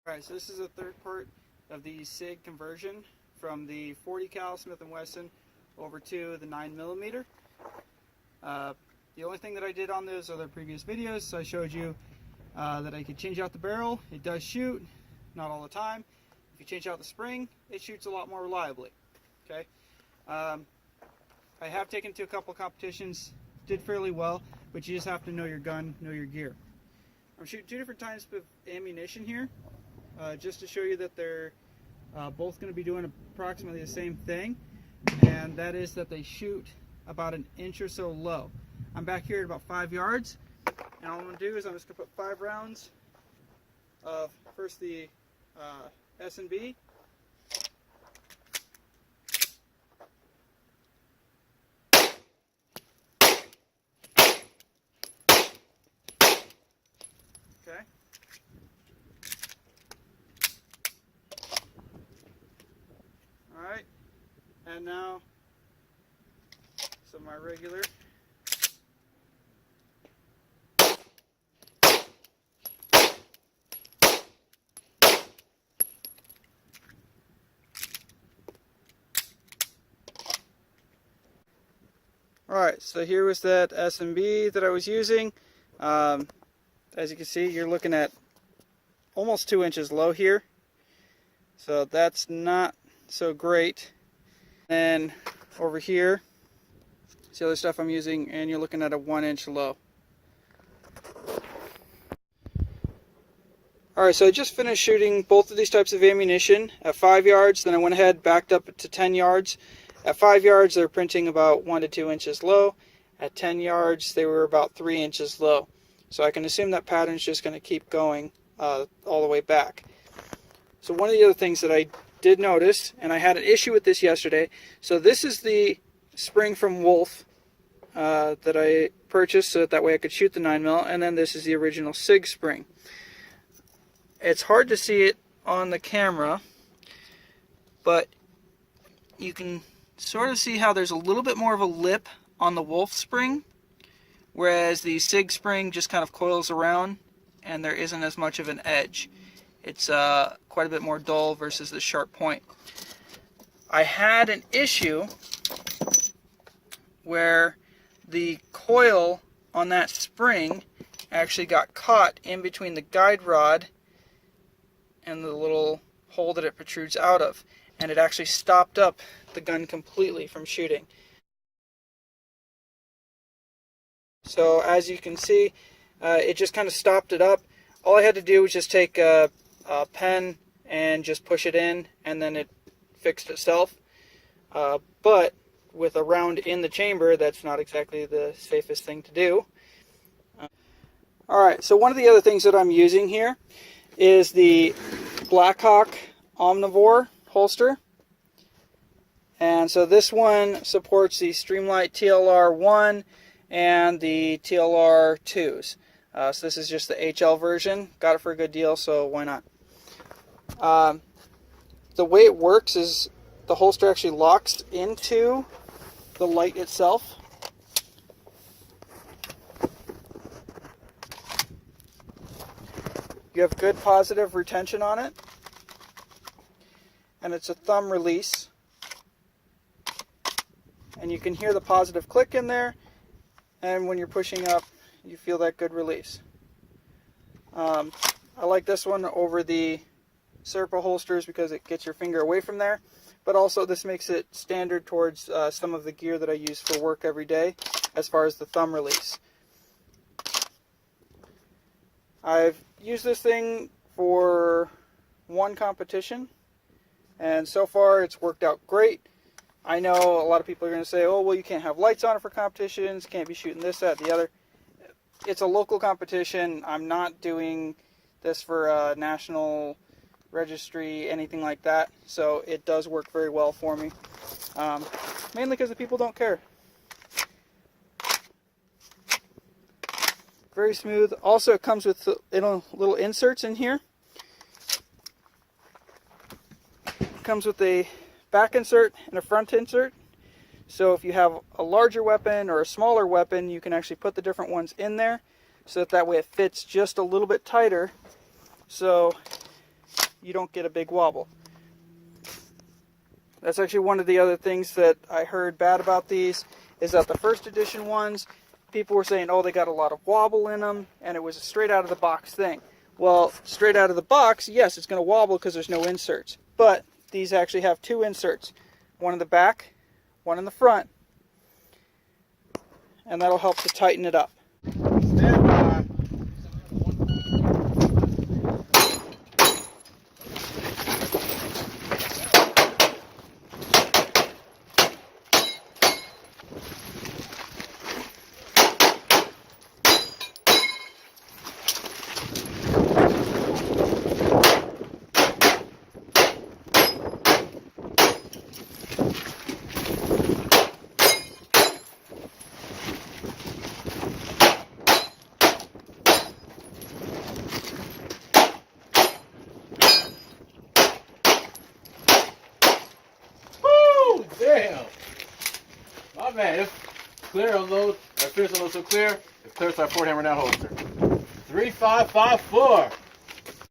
Alright, so this is the third part of the SIG conversion from the 40 cal Smith & Wesson over to the 9mm. The only thing that I did on those other previous videos, so I showed you that I could change out the barrel. It does shoot, not all the time. If you change out the spring, it shoots a lot more reliably. Okay. I have taken to a couple of competitions, did fairly well, but you just have to know your gun, know your gear. I'm shooting two different types of ammunition here, just to show you that they're both going to be doing approximately the same thing, and that is that they shoot about an inch or so low. I'm back here at about 5 yards, and all I'm going to do is I'm just going to put 5 rounds of first the S&B, okay. Alright, and now some of my regular. Alright, so here was that S&B that I was using. As you can see, you're looking at almost 2 inches low here. So that's not so great. And over here, see other stuff I'm using, and you're looking at a 1 inch low. Alright, so I just finished shooting both of these types of ammunition at 5 yards, then I went ahead, backed up to 10 yards. At 5 yards, they're printing about 1 to 2 inches low. At 10 yards, they were about 3 inches low. So I can assume that pattern's just going to keep going all the way back. So one of the other things that I did notice, and I had an issue with this yesterday, so this is the spring from Wolf that I purchased so that way I could shoot the 9mm, and then this is the original SIG spring. It's hard to see it on the camera, but you can sort of see how there's a little bit more of a lip on the Wolf spring, whereas the SIG spring just kind of coils around and there isn't as much of an edge. It's quite a bit more dull versus the sharp point. I had an issue where the coil on that spring actually got caught in between the guide rod and the little hole that it protrudes out of, and it actually stopped up the gun completely from shooting. So as you can see, it just kind of stopped it up. All I had to do was just take a pen and just push it in, and then it fixed itself. But with a round in the chamber, that's not exactly the safest thing to do. Alright, so one of the other things that I'm using here is the Blackhawk Omnivore holster. And so this one supports the Streamlight TLR 1 and the TLR 2s. So this is just the HL version. Got it for a good deal, so why not? The way it works is the holster actually locks into the light itself. You have good positive retention on it, and it's a thumb release, and you can hear the positive click in there, and when you're pushing up you feel that good release. I like this one over the Serpa holsters because it gets your finger away from there, but also this makes it standard towards some of the gear that I use for work every day as far as the thumb release. I've used this thing for one competition, and so far it's worked out great. I know a lot of people are going to say, oh, well, you can't have lights on it for competitions, can't be shooting this, that, the other. It's a local competition. I'm not doing this for a national registry, anything like that, so it does work very well for me, mainly because the people don't care. Very smooth. Also, it comes with little inserts in here. It comes with a back insert and a front insert. So if you have a larger weapon or a smaller weapon, you can actually put the different ones in there so that way it fits just a little bit tighter. So you don't get a big wobble. That's actually one of the other things that I heard bad about these, is that the first edition ones, people were saying, oh, they got a lot of wobble in them, and it was a straight out of the box thing. Well, straight out of the box, yes, it's going to wobble because there's no inserts. But these actually have two inserts, one in the back, one in the front, and that'll help to tighten it up. Stand by. Damn! My man, it's clear unload. That fierce unload so clear. It's clear, so I forward hammer now holster. 3554.